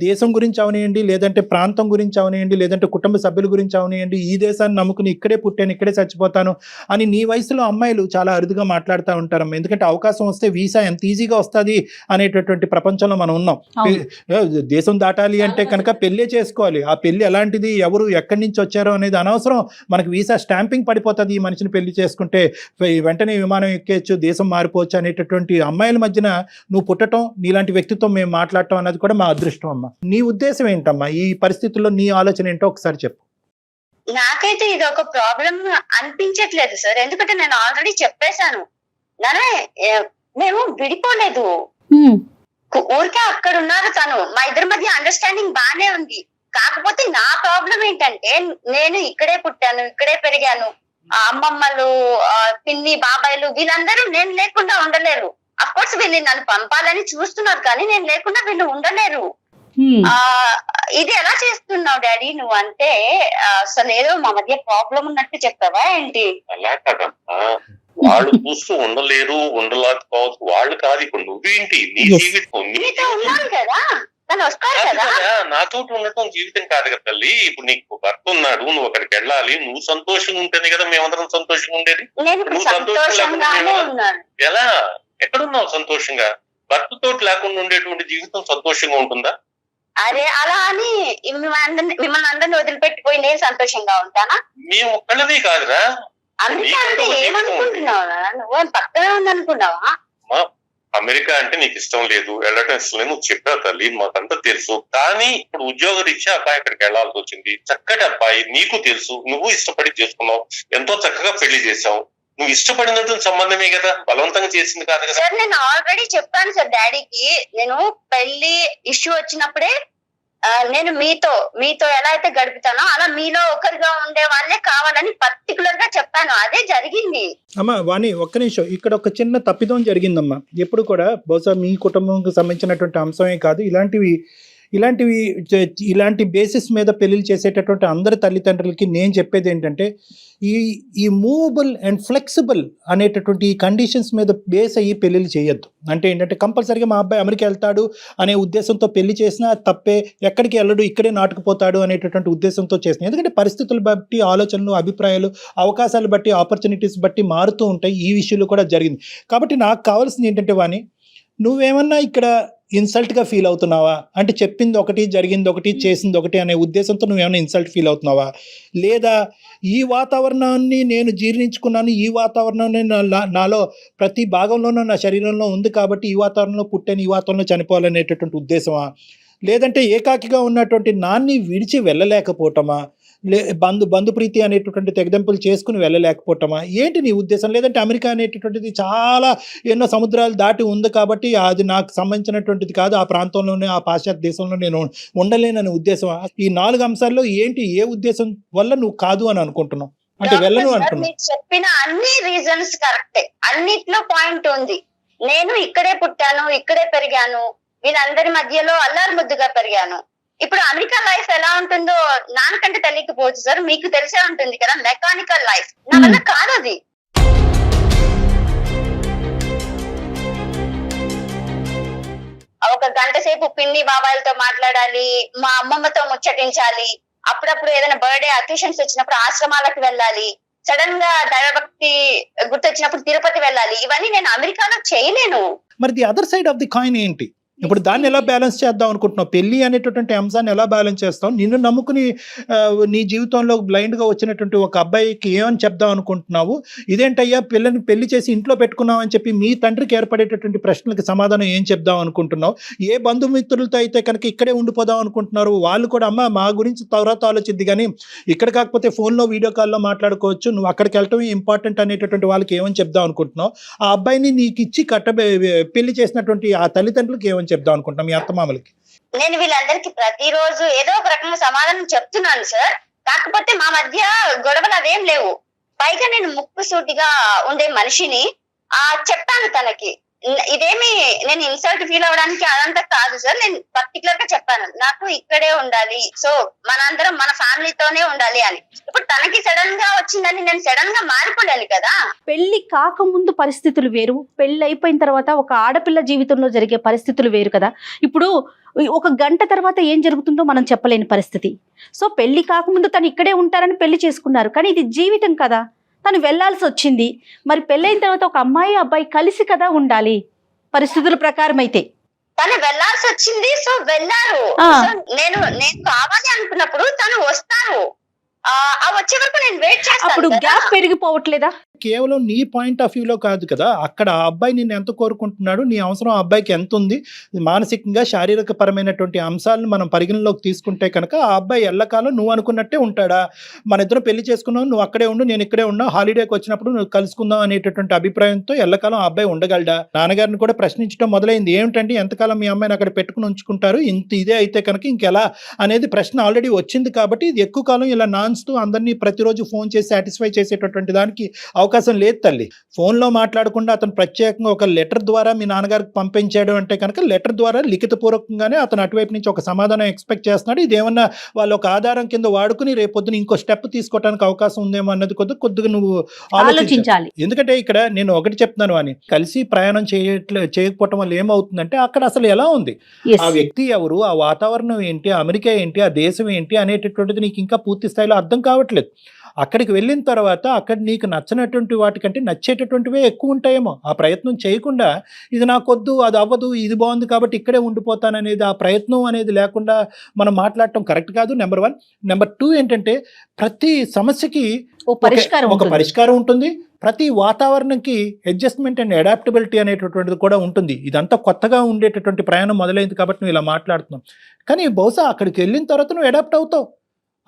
దేశం గురించి అవనియండి, లేదంటే ప్రాంతం గురించి అవనియండి, లేదంటే కుటుంబ సభ్యుల గురించి అవనియండి, ఈ దేశాన్ని నమ్ముకుని ఇక్కడే పుట్టాను ఇక్కడే చచ్చిపోతాను అని నీ వయసులో అమ్మాయిలు చాలా అరుదుగా మాట్లాడుతూ ఉంటారమ్మా. ఎందుకంటే అవకాశం వస్తే వీసా ఎంత ఈజీగా వస్తుంది అనేటటువంటి ప్రపంచంలో మనం ఉన్నాం. దేశం దాటాలి అంటే కనుక పెళ్ళే చేసుకోవాలి. ఆ పెళ్లి ఎలాంటిది, ఎవరు ఎక్కడి నుంచి వచ్చారో అనేది అనవసరం, మనకు వీసా స్టాంపింగ్ పడిపోతుంది. ఈ మనిషిని పెళ్లి చేసుకుంటే వెంటనే విమానం ఎక్కేయచ్చు, దేశం మారిపోవచ్చు అనేటటువంటి అమ్మాయిల మధ్యన నువ్వు పుట్టడం, నీలాంటి వ్యక్తితో మేము మాట్లాడటం అన్నది కూడా మా అదృష్టం అమ్మా. నీ ఉద్దేశం ఏంటమ్మా, ఈ పరిస్థితుల్లో నీ ఆలోచన ఏంటో ఒకసారి చెప్పు. నాకైతే ఇది ఒక ప్రాబ్లం అనిపించట్లేదు సార్, ఎందుకంటే నేను ఆల్రెడీ చెప్పేశాను, మేము విడిపోలేదు, ఊరికే అక్కడ ఉన్నారు తను, మా ఇద్దరి మధ్య అండర్స్టాండింగ్ బానే ఉంది. కాకపోతే నా ప్రాబ్లం ఏంటంటే నేను ఇక్కడే పుట్టాను ఇక్కడే పెరిగాను, అమ్మమ్మలు పిన్ని బాబాయిలు వీళ్ళందరూ నేను లేకుండా ఉండలేరు. అఫ్ కోర్స్ వీళ్ళు నన్ను పంపాలని చూస్తున్నారు కానీ నేను లేకుండా వీళ్ళు ఉండలేరు. ఇది ఎలా చేస్తున్నావు డాడీ నువ్వు అంటే, అసలు ఏదో మా మధ్య ప్రాబ్లం ఉన్నట్టు చెప్పావా ఏంటి? అలా కదమ్మా, వాళ్ళు చూస్తూ ఉండలేరు ఉండలేకపోవచ్చు వాళ్ళు కాదు, ఇప్పుడు నువ్వేంటి నీ జీవితం నీతో ఉన్నాను కదా. తను వస్తారు కాదు కదా. కదా, నాతో ఉండటం జీవితం కాదు కదా తల్లి. ఇప్పుడు నీకు భర్త ఉన్నాడు, నువ్వు అక్కడికి వెళ్ళాలి, నువ్వు సంతోషంగా ఉంటేనే కదా మేమందరం సంతోషంగా ఉండేది. నేను ఇప్పుడు నువ్వు సంతోషంగానే ఉన్నాను. ఎలా ఎక్కడున్నావు సంతోషంగా? భర్తతో లేకుండా ఉండేటువంటి జీవితం సంతోషంగా ఉంటుందా? అరే అలా అని మిమ్మల్ని అందరిని వదిలిపెట్టిపోయి నేను సంతోషంగా ఉంటానా? మేము ఒక్కళ్ళది కాదురా. అమెరికా అంటే ఏమనుకుంటున్నావా? నువ్వు పక్కనే ఉందనుకున్నావా? అమెరికా అంటే నీకు ఇష్టం లేదు, వెళ్ళటం ఇష్టం లేదు, నువ్వు చెప్పావు తల్లి, మాకంతా తెలుసు. కానీ ఇప్పుడు ఉద్యోగరీత్యా అబ్బాయి అక్కడికి వెళ్లాల్సి వచ్చింది. చక్కటి అబ్బాయి, నీకు తెలుసు, నువ్వు ఇష్టపడి చేసుకున్నావు, ఎంతో చక్కగా పెళ్లి చేసావు. నువ్వు ఇష్టపడినటువంటి సంబంధమే కదా, బలవంతంగా చేసింది కాదు కదా. సార్ నేను ఆల్రెడీ చెప్పాను సార్ డాడీకి, నేను పెళ్లి ఇష్యూ వచ్చినప్పుడే నేను మీతో ఎలా అయితే గడుపుతానో అలా మీలో ఒకరిగా ఉండే వాళ్ళే కావాలని పర్టికులర్ గా చెప్పాను. అదే జరిగింది. అమ్మా వాణి, ఒక్క నిమిషం, ఇక్కడ ఒక చిన్న తప్పిదం జరిగిందమ్మా. ఎప్పుడు కూడా బహుశా మీ కుటుంబంకి సంబంధించినటువంటి అంశమే కాదు, ఇలాంటి బేసిస్ మీద పెళ్లిళ్ళు చేసేటటువంటి అందరి తల్లిదండ్రులకి నేను చెప్పేది ఏంటంటే, ఈ మూవబుల్ అండ్ ఫ్లెక్సిబుల్ అనేటటువంటి ఈ కండిషన్స్ మీద బేస్ అయ్యి పెళ్లిళ్ళు చేయొద్దు. అంటే ఏంటంటే కంపల్సరీగా మా అబ్బాయి అమెరికా వెళ్తాడు అనే ఉద్దేశంతో పెళ్లి చేసినా తప్పే, ఎక్కడికి వెళ్ళడు ఇక్కడే నాటుకుపోతాడు అనేటటువంటి ఉద్దేశంతో చేసిన. ఎందుకంటే పరిస్థితులు బట్టి ఆలోచనలు, అభిప్రాయాలు, అవకాశాలు బట్టి, ఆపర్చునిటీస్ బట్టి మారుతూ ఉంటాయి. ఈ విషయంలో కూడా జరిగింది. కాబట్టి నాకు కావాల్సింది ఏంటంటే వాణి, నువ్వేమన్నా ఇక్కడ ఇన్సల్ట్గా ఫీల్ అవుతున్నావా? అంటే చెప్పింది ఒకటి, జరిగింది ఒకటి, చేసింది ఒకటి అనే ఉద్దేశంతో నువ్వేమైనా ఇన్సల్ట్ ఫీల్ అవుతున్నావా? లేదా ఈ వాతావరణాన్ని నేను జీర్ణించుకున్నాను, ఈ వాతావరణాన్ని నాలో ప్రతి భాగంలోనూ నా శరీరంలో ఉంది కాబట్టి ఈ వాతావరణంలో పుట్టాను, ఈ వాతావరణంలో చనిపోవాలనేటటువంటి ఉద్దేశమా? లేదంటే ఏకాకిగా ఉన్నటువంటి నాన్ని విడిచి వెళ్ళలేకపోవటమా? బంధుప్రీతి అనేటటువంటి తెగదెంపులు చేసుకుని వెళ్ళలేకపోవటమా? ఏంటి నీ ఉద్దేశం? లేదంటే అమెరికా అనేటటువంటిది చాలా ఎన్నో సముద్రాలు దాటి ఉంది కాబట్టి అది నాకు సంబంధించినటువంటిది కాదు, ఆ ప్రాంతంలోనే, ఆ పాశ్చాత్య దేశంలో నేను ఉండలేనని ఉద్దేశమా? ఈ 4 అంశాల్లో ఏంటి, ఏ ఉద్దేశం వల్ల నువ్వు కాదు అని అనుకుంటున్నావు, అంటే వెళ్ళను అంటున్నావు? మీరు చెప్పిన అన్ని రీజన్స్ కరెక్టే, అన్నిట్లో పాయింట్ ఉంది. నేను ఇక్కడే పుట్టాను, ఇక్కడే పెరిగాను, వీళ్ళందరి మధ్యలో అల్లారు ముద్దుగా పెరిగాను. ఇప్పుడు అమెరికా లైఫ్ ఎలా ఉంటుందో నాకంటే తెలియకపోవచ్చు సార్, మీకు తెలిసే ఉంటుంది కదా, మెకానికల్ లైఫ్. నా వల్ల కాదు అది. ఒక గంట సేపు పిన్ని బాబాయిలతో మాట్లాడాలి, మా అమ్మమ్మతో ముచ్చటించాలి, అప్పుడప్పుడు ఏదైనా బర్త్డే అకేషన్స్ వచ్చినప్పుడు ఆశ్రమాలకు వెళ్ళాలి, సడన్ గా దైవభక్తి గుర్తొచ్చినప్పుడు తిరుపతి వెళ్ళాలి. ఇవన్నీ నేను అమెరికాలో చేయలేను. మరి the other side of the coin ఏంటి? ఇప్పుడు దాన్ని ఎలా బ్యాలెన్స్ చేద్దాం అనుకుంటున్నావు? పెళ్లి అనేటటువంటి అంశాన్ని ఎలా బ్యాలెన్స్ చేస్తావు? నిన్ను నమ్ముకుని నీ జీవితంలో బ్లైండ్గా వచ్చినటువంటి ఒక అబ్బాయికి ఏమని చెప్దాం అనుకుంటున్నావు? ఇదేంటయ్యా పిల్లని పెళ్లి చేసి ఇంట్లో పెట్టుకున్నావు అని చెప్పి మీ తండ్రికి ఏర్పడేటటువంటి ప్రశ్నలకు సమాధానం ఏం చెప్దాం అనుకుంటున్నావు? ఏ బంధుమిత్రులతో అయితే కనుక ఇక్కడే ఉండిపోదాం అనుకుంటున్నారు, వాళ్ళు కూడా అమ్మ మా గురించి తర్వాత ఆలోచిద్ది, కానీ ఇక్కడ కాకపోతే ఫోన్లో వీడియో కాల్లో మాట్లాడుకోవచ్చు, నువ్వు అక్కడికి వెళ్ళటమే ఇంపార్టెంట్ అనేటటువంటి వాళ్ళకి ఏమని చెప్దాం అనుకుంటున్నావు? ఆ అబ్బాయిని నీకు ఇచ్చి పెళ్లి చేసినటువంటి ఆ తల్లిదండ్రులకి ఏమని చెప్దాం అనుకుంటున్నాం, మీ అత్తమామలకి? నేను వీళ్ళందరికీ ప్రతిరోజు ఏదో ఒక రకంగా సమాధానం చెప్తున్నాను సార్. కాకపోతే మా మధ్య గొడవలు అవేం లేవు. పైగా నేను ముక్కుసూటిగా ఉండే మనిషిని చెప్పాను తనకి. ఇదేమి నేను ఇన్సల్ట్ ఫీల్ అవడానికి అదంతా కాదు సార్. నేను పర్టికులర్ గా చెప్పాను, నాకు ఇక్కడే ఉండాలి, సో మనందరం మన ఫ్యామిలీతోనే ఉండాలి అని. ఇప్పుడు తనకి సడన్ గా వచ్చిందని నేను సడన్ గా మారిపోలేను కదా. పెళ్లి కాకముందు పరిస్థితులు వేరు, పెళ్లి అయిపోయిన తర్వాత ఒక ఆడపిల్ల జీవితంలో జరిగే పరిస్థితులు వేరు కదా. ఇప్పుడు ఒక గంట తర్వాత ఏం జరుగుతుందో మనం చెప్పలేని పరిస్థితి. సో పెళ్లి కాకముందు తను ఇక్కడే ఉంటారని పెళ్లి చేసుకున్నారు, కానీ ఇది జీవితం కదా, తను వెళ్లాల్సి వచ్చింది. మరి పెళ్ళైన తర్వాత ఒక అమ్మాయి అబ్బాయి కలిసి కదా ఉండాలి పరిస్థితుల ప్రకారం. అయితే తను వెళ్లాల్సి వచ్చింది, సో వెళ్ళారు. నేను కావాలి అనుకున్నప్పుడు తను వస్తారు, వచ్చే వరకు నేను వెయిట్ చేస్తాను. అప్పుడు గ్యాప్ పెరిగిపోవట్లేదా? కేవలం నీ పాయింట్ ఆఫ్ వ్యూలో కాదు కదా, అక్కడ ఆ అబ్బాయి నిన్ను ఎంత కోరుకుంటున్నాడు, నీ అవసరం ఆ అబ్బాయికి ఎంత ఉంది, మానసికంగా శారీరక పరమైనటువంటి అంశాలను మనం పరిగణలోకి తీసుకుంటే కనుక ఆ అబ్బాయి ఎల్లకాలం నువ్వు అనుకున్నట్టే ఉంటాడా? మన ఇద్దరం పెళ్లి చేసుకున్నావు, నువ్వు అక్కడే ఉండు, నేను ఇక్కడే ఉన్నా, హాలిడేకి వచ్చినప్పుడు నువ్వు కలుసుకుందాం అనేటటువంటి అభిప్రాయంతో ఎల్లకాలం ఆ అబ్బాయి ఉండగలడా? నాన్నగారిని కూడా ప్రశ్నించడం మొదలైంది. ఏమిటండి ఎంతకాలం మీ అమ్మాయిని అక్కడ పెట్టుకుని ఉంచుకుంటారు, ఇదే అయితే కనుక ఇంకెలా అనేది ప్రశ్న ఆల్రెడీ వచ్చింది. కాబట్టి ఇది ఎక్కువ కాలం ఇలా నాన్ నాన్స్తూ అందరినీ ప్రతిరోజు ఫోన్ చేసి సాటిస్ఫై చేసేటటువంటి దానికి అవకాశం లేదు తల్లి. ఫోన్లో మాట్లాడకుండా అతను ప్రత్యేకంగా ఒక లెటర్ ద్వారా మీ నాన్నగారికి పంపించాడు అంటే కనుక లెటర్ ద్వారా లిఖితపూర్వకంగానే అతను అటువైపు నుంచి ఒక సమాధానం ఎక్స్పెక్ట్ చేస్తున్నాడు. ఇదేమన్నా వాళ్ళు ఒక ఆధారం కింద వాడుకుని రేపొద్దున ఇంకో స్టెప్ తీసుకోవడానికి అవకాశం ఉందేమో అన్నది కొద్దిగా నువ్వు ఆలోచించాలి. ఎందుకంటే ఇక్కడ నేను ఒకటి చెప్తున్నాను అని, కలిసి ప్రయాణం చేయకపోవటం వల్ల ఏమవుతుందంటే అక్కడ అసలు ఎలా ఉంది, ఆ వ్యక్తి ఎవరు, ఆ వాతావరణం ఏంటి, అమెరికా ఏంటి, ఆ దేశం ఏంటి అనేటటువంటిది నీకు ఇంకా పూర్తి స్థాయిలో అర్థం కావట్లేదు. అక్కడికి వెళ్ళిన తర్వాత అక్కడ నీకు నచ్చినటువంటి వాటికంటే నచ్చేటటువంటివే ఎక్కువ ఉంటాయేమో. ఆ ప్రయత్నం చేయకుండా ఇది నాకొద్దు, అది అవ్వదు, ఇది బాగుంది కాబట్టి ఇక్కడే ఉండిపోతాననేది, ఆ ప్రయత్నం అనేది లేకుండా మనం మాట్లాడటం కరెక్ట్ కాదు. నెంబర్ 1. నెంబర్ 2 ఏంటంటే ప్రతి సమస్యకి ఒక పరిష్కారం ఉంటుంది. ప్రతి వాతావరణంకి అడ్జస్ట్మెంట్ అండ్ అడాప్టబిలిటీ అనేటటువంటిది కూడా ఉంటుంది. ఇదంతా కొత్తగా ఉండేటటువంటి ప్రయాణం మొదలైంది కాబట్టి నువ్వు ఇలా మాట్లాడుతున్నావు. కానీ బహుశా అక్కడికి వెళ్ళిన తర్వాత నువ్వు అడాప్ట్ అవుతావు.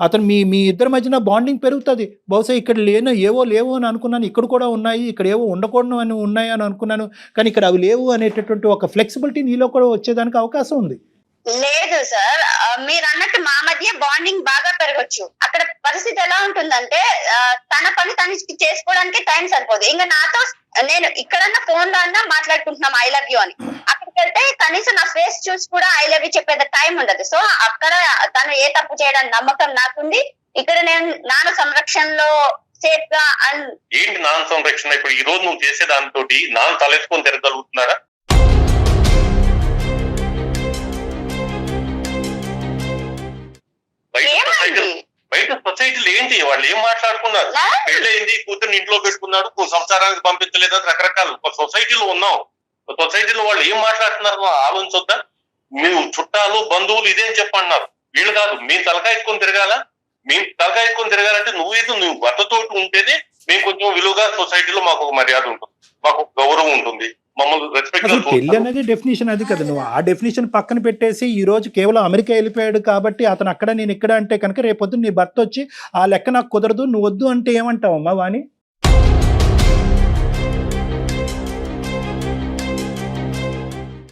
అతను మీ ఇద్దరి మధ్యన బాండింగ్ పెరుగుతుంది. బహుశా ఇక్కడ లేవో అని అనుకున్నాను, ఇక్కడ కూడా ఉన్నాయి, ఇక్కడ ఏవో ఉండకూడదు అని ఉన్నాయి అని అనుకున్నాను, కానీ ఇక్కడ అవి లేవు అనేటటువంటి ఒక ఫ్లెక్సిబిలిటీ నీలో కూడా వచ్చేదానికి అవకాశం ఉంది. లేదు సార్, మీరు అన్నట్టు మా మధ్య బాండింగ్ బాగా పెరగచ్చు. అక్కడ పరిస్థితి ఎలా ఉంటుందంటే తన పని తను చేసుకోవడానికి టైం సరిపోదు. ఇంకా నాతో నేను ఇక్కడన్నా ఫోన్ లో అన్నా మాట్లాడుకుంటున్నాం ఐ లవ్ యూ అని, అక్కడికి వెళ్తే కనీసం నా ఫేస్ చూసి కూడా ఐ లవ్ యూ చెప్పేది టైం ఉండదు. సో అక్కడ తను ఏ తప్పు చేయడానికి నమ్మకం నాకుంది. ఇక్కడ నేను నాన్న సంరక్షణలో సేఫ్ గా ఏంటి నాన్న సంరక్షణ? ఇప్పుడు ఈ రోజు నువ్వు చేసే దాంతో నాన్న తలెత్తుకొని తిరగలుగుతున్నారా? బయట సొసైటీలో ఏంటి, వాళ్ళు ఏం మాట్లాడుకున్నారు? పెళ్ళయింది, కూతుర్ని ఇంట్లో పెట్టుకున్నాడు, సంసారానికి పంపించలేదు, రకరకాలు సొసైటీలో ఉన్నావు. సొసైటీలో వాళ్ళు ఏం మాట్లాడుతున్నారు ఆలోచించొద్దా? మీరు చుట్టాలు బంధువులు ఇదేం చెప్పన్నారు, వీళ్ళు కాదు. మేము తలకాయకొని తిరగాల? మేము తలకాయకొని తిరగాలంటే నువ్వు భర్తతో ఉంటేనే మేము కొంచెం విలువగా సొసైటీలో మాకు ఒక మర్యాద ఉంటుంది, మాకు ఒక గౌరవం ఉంటుంది, మమ్మల్ని రెస్పెక్ట్. పెళ్లి అనేది డెఫినేషన్ అది కదా. నువ్వు ఆ డెఫినేషన్ పక్కన పెట్టేసి ఈ రోజు కేవలం అమెరికా వెళ్ళిపోయాడు కాబట్టి అతను అక్కడ నేను ఇక్కడ అంటే కనుక రేపొద్దు నీ భర్త వచ్చి ఆ లెక్క నాకు కుదరదు, నువ్వు వద్దు అంటే ఏమంటావు అమ్మా వాణి?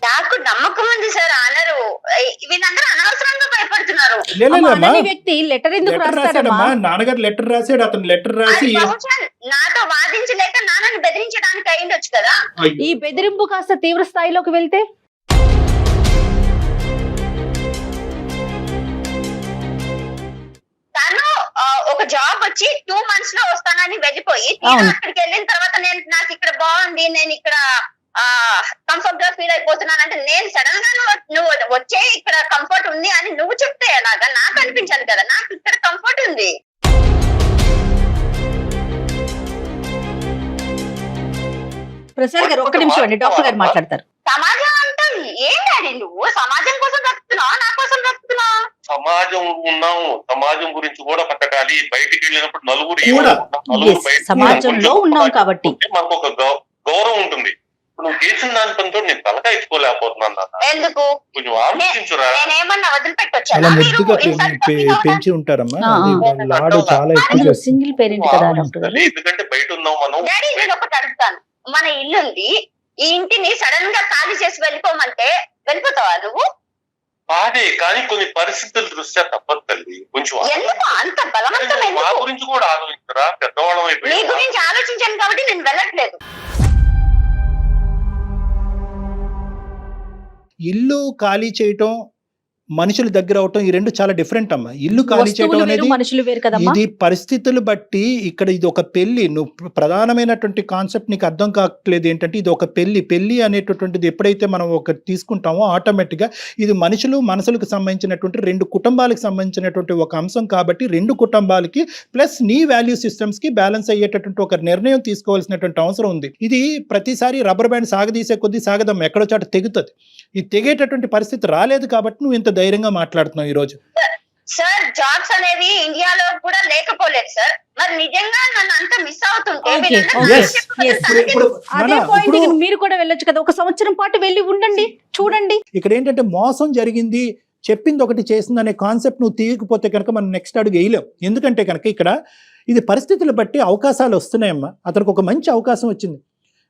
నాకు నమ్మకం ఉంది సార్. అనరు వీళ్ళందరూ అనవసరంగా భయపడుతున్నారు. వ్యక్తి లెటర్ ఎందుకు రాశాడమ్మా? నాన్నగారు లెటర్ రాశాడు, అతను లెటర్ రాసి నాతో వాదించలేక నాన్నని బెదిరించడానికి అయిండొచ్చు కదా. ఈ బెదిరింపు కాస్త తీవ్ర స్థాయిలోకి వెళ్తే తను ఒక జాబ్ వచ్చి 2 months లో వస్తానని వెళ్ళిపోయి అక్కడికి వెళ్ళిన తర్వాత నాకు ఇక్కడ బాగుంది, నేను ఇక్కడ కంఫర్ట్ గా ఫీల్ అయిపోతున్నానంటే నేను సడన్ గా నువ్వు వచ్చే ఇక్కడ కంఫర్ట్ ఉంది అని నువ్వు చెప్తే ఎలాగా? నాకు అనిపించాలి కదా నాకు ఇక్కడ కంఫర్ట్ ఉంది. ప్రసాద్ గారు ఒక్క నిమిషం అండి, డాక్టర్ గారు మాట్లాడతారు. సమాజం అంటే ఏం డాడీ, నువ్వు సమాజం కోసం బ్రతుకుతున్నావు, నా కోసం బ్రతుకుతున్నావు? సమాజం ఉన్నాము, సమాజం గురించి కూడా బతకాలి. బయటికి వెళ్ళినప్పుడు నలుగురు సమాజంలో ఉన్నాం కాబట్టి మనకు ఒక గౌరవం ఉంటుంది. నువ్వు చేసిన దాని పనితో నేను తలకా ఇచ్చుకోలేకపోతున్నాను. ఎందుకు? కొంచెం ఆలోచించురా. నేనేమన్నా వదిలిపెట్టొచ్చా? పెంచి ఉంటారమ్మా, చాలా ఎక్కువ సింగిల్ పేరెంట్ కదా. ఎందుకంటే బయట ఉన్నాం మనం. డాడీ నేను ఒకటి అడుగుతాను, మన ఇల్లు ఉంది, ఈ ఇంటిని సడన్ గా ఖాళీ చేసి వెళ్ళిపోమంటే వెళ్ళిపోతావా నువ్వు? అదే కానీ కొన్ని పరిస్థితుల దృష్ట్యా తప్పదు తల్లి. కొంచెం ఎందుకు అంత బలవంతం? మా గురించి కూడా ఆలోచించరా, పెద్దవాళ్ళం అయిపోయి. నీ గురించి ఆలోచించాను కాబట్టి నేను వెళ్ళట్లేదు. ఇల్లు ఖాళీ చేయటం, మనుషుల దగ్గర అవటం, ఈ రెండు చాలా డిఫరెంట్ అమ్మా. ఇల్లు ఖాళీ చేయడం అనేది ఇది పరిస్థితులు బట్టి. ఇక్కడ ఇది ఒక పెళ్లి, నువ్వు ప్రధానమైనటువంటి కాన్సెప్ట్ నీకు అర్థం కావట్లేదు ఏంటంటే ఇది ఒక పెళ్లి అనేటటువంటిది ఎప్పుడైతే మనం ఒక తీసుకుంటామో ఆటోమేటిక్గా ఇది మనసులకు సంబంధించినటువంటి 2 కుటుంబాలకు సంబంధించినటువంటి ఒక అంశం కాబట్టి 2 కుటుంబాలకి ప్లస్ నీ వాల్యూ సిస్టమ్స్కి బ్యాలెన్స్ అయ్యేటటువంటి ఒక నిర్ణయం తీసుకోవాల్సినటువంటి అవసరం ఉంది. ఇది ప్రతిసారి రబ్బర్ బ్యాండ్ సాగదీసే కొద్దీ సాగదం ఎక్కడో చోట తెగుతుంది. ఇది తెగేటటువంటి పరిస్థితి రాలేదు కాబట్టి నువ్వు ఇంత ధైర్యంగా మాట్లాడుతున్నావు ఈ రోజు. సార్ జాబ్స్ అనేవి ఇండియాలో కూడా లేకపోలేదు సార్. మరి నిజంగా నన్ను అంత మిస్ అవుతుంటే అదే పాయింట్ మీరు కూడా వెళ్ళొచ్చు కదా, 1 సంవత్సరం పాటు వెళ్ళి ఉండండి, చూడండి. ఇక్కడ ఏంటంటే మోసం జరిగింది, చెప్పింది ఒకటి చేసింది అనే కాన్సెప్ట్ నువ్వు తీయకపోతే కనుక మనం నెక్స్ట్ అడుగు వేయలేం. ఎందుకంటే కనుక ఇక్కడ ఇది పరిస్థితులు బట్టి అవకాశాలు వస్తున్నాయమ్మా. అతనికి ఒక మంచి అవకాశం వచ్చింది.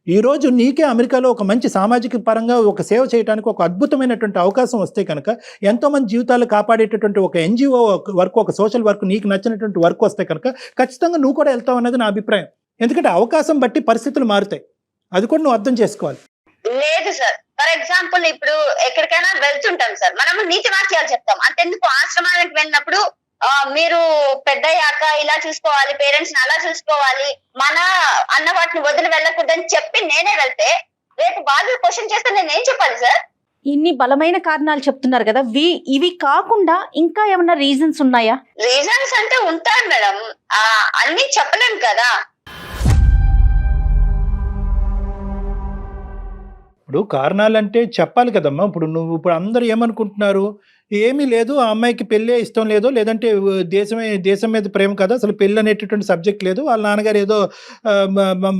ఈ రోజు నీకే అమెరికాలో ఒక మంచి సామాజిక పరంగా ఒక సేవ చేయడానికి ఒక అద్భుతమైనటువంటి అవకాశం వస్తే కనుక, ఎంతోమంది జీవితాలు కాపాడేటటువంటి ఒక ఎన్జిఓ వర్క్, ఒక సోషల్ వర్క్, నీకు నచ్చినటువంటి వర్క్ వస్తే కనుక ఖచ్చితంగా నువ్వు కూడా వెళ్తావు అన్నది నా అభిప్రాయం. ఎందుకంటే అవకాశం బట్టి పరిస్థితులు మారుతాయి, అది కూడా నువ్వు అర్థం చేసుకోవాలి. లేదు సార్, ఫర్ ఎగ్జాంపుల్ ఇప్పుడు ఎక్కడికైనా వెళ్తుంటాం సార్, మనము నీతి వాక్యాలు చెప్తాం. అంతెందుకు ఆశ్రమానికి వెళ్ళినప్పుడు మీరు పెద్దయ్యాక ఇలా చూసుకోవాలి, పేరెంట్స్ ని అలా చూసుకోవాలి, మన అన్న వాటిని వదిలి వెళ్ళకూడదని చెప్పి నేనే వెళ్తే రేపు వాళ్ళు క్వశ్చన్ చేస్తే నేను ఏం చెప్పాలి సార్? ఇన్ని బలమైన కారణాలు చెప్తున్నారు కదా, ఇవి కాకుండా ఇంకా ఏమన్నా రీజన్స్ ఉన్నాయా? రీజన్స్ అంటే ఉంటాయి మేడం, అన్ని చెప్పలేం కదా. ఇప్పుడు కారణాలంటే చెప్పాలి కదమ్మా. ఇప్పుడు అందరూ ఏమనుకుంటున్నారు, ఏమీ లేదు, ఆ అమ్మాయికి పెళ్ళే ఇష్టం లేదు, లేదంటే దేశం మీద ప్రేమ కదా, అసలు పెళ్ళి అనేటటువంటి సబ్జెక్ట్ లేదు, వాళ్ళ నాన్నగారు ఏదో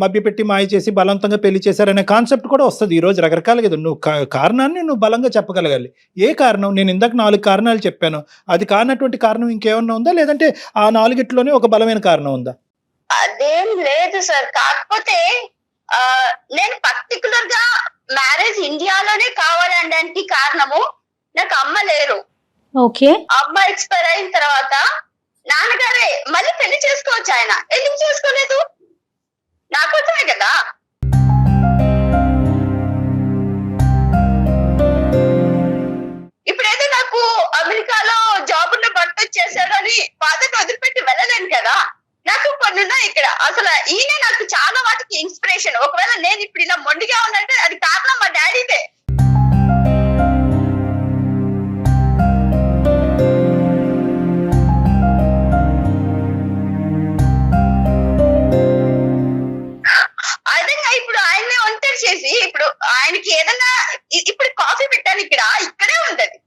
మభ్యపెట్టి మాయ చేసి బలవంతంగా పెళ్లి చేశారనే కాన్సెప్ట్ కూడా వస్తుంది ఈరోజు రకరకాలుగా. నువ్వు కారణాన్ని నువ్వు బలంగా చెప్పగలగాలి. ఏ కారణం? నేను ఇందాక 4 కారణాలు చెప్పాను, అది కానటువంటి కారణం ఇంకేమన్నా ఉందా, లేదంటే ఆ 4 ఒక బలమైన కారణం ఉందా? అదేం లేదు సార్, కాకపోతే నేను పర్టికులర్ గా మ్యారేజ్ ఇండియాలోనే కావాలనడానికి కారణము, నాకు అమ్మ లేరు. ఓకే. అమ్మ ఎక్స్పైర్ అయిన తర్వాత నాన్నగారే మళ్ళీ పెళ్లి చేసుకోవచ్చు, ఆయన ఎందుకు చేసుకోలేదు? నాకు వచ్చాయి కదా. ఇప్పుడైతే నాకు అమెరికాలో జాబ్ ఉన్న భర్త వచ్చేసాడు అని బాధను వదిలిపెట్టి వెళ్ళలేను కదా. నాకు కొన్ని ఉన్నాయి ఇక్కడ. అసలు ఈయన నాకు చాలా వాటికి ఇన్స్పిరేషన్. ఒకవేళ నేను ఇప్పుడు ఇలా మొండిగా ఉన్నంటే అది కారణం మా డాడీదే. అదే ఇప్పుడు ఆయన్నే ఒంటరి చేసి, ఇప్పుడు ఆయనకి ఏదన్నా ఇప్పుడు కాఫీ పెట్టాను ఇక్కడే ఉంటది,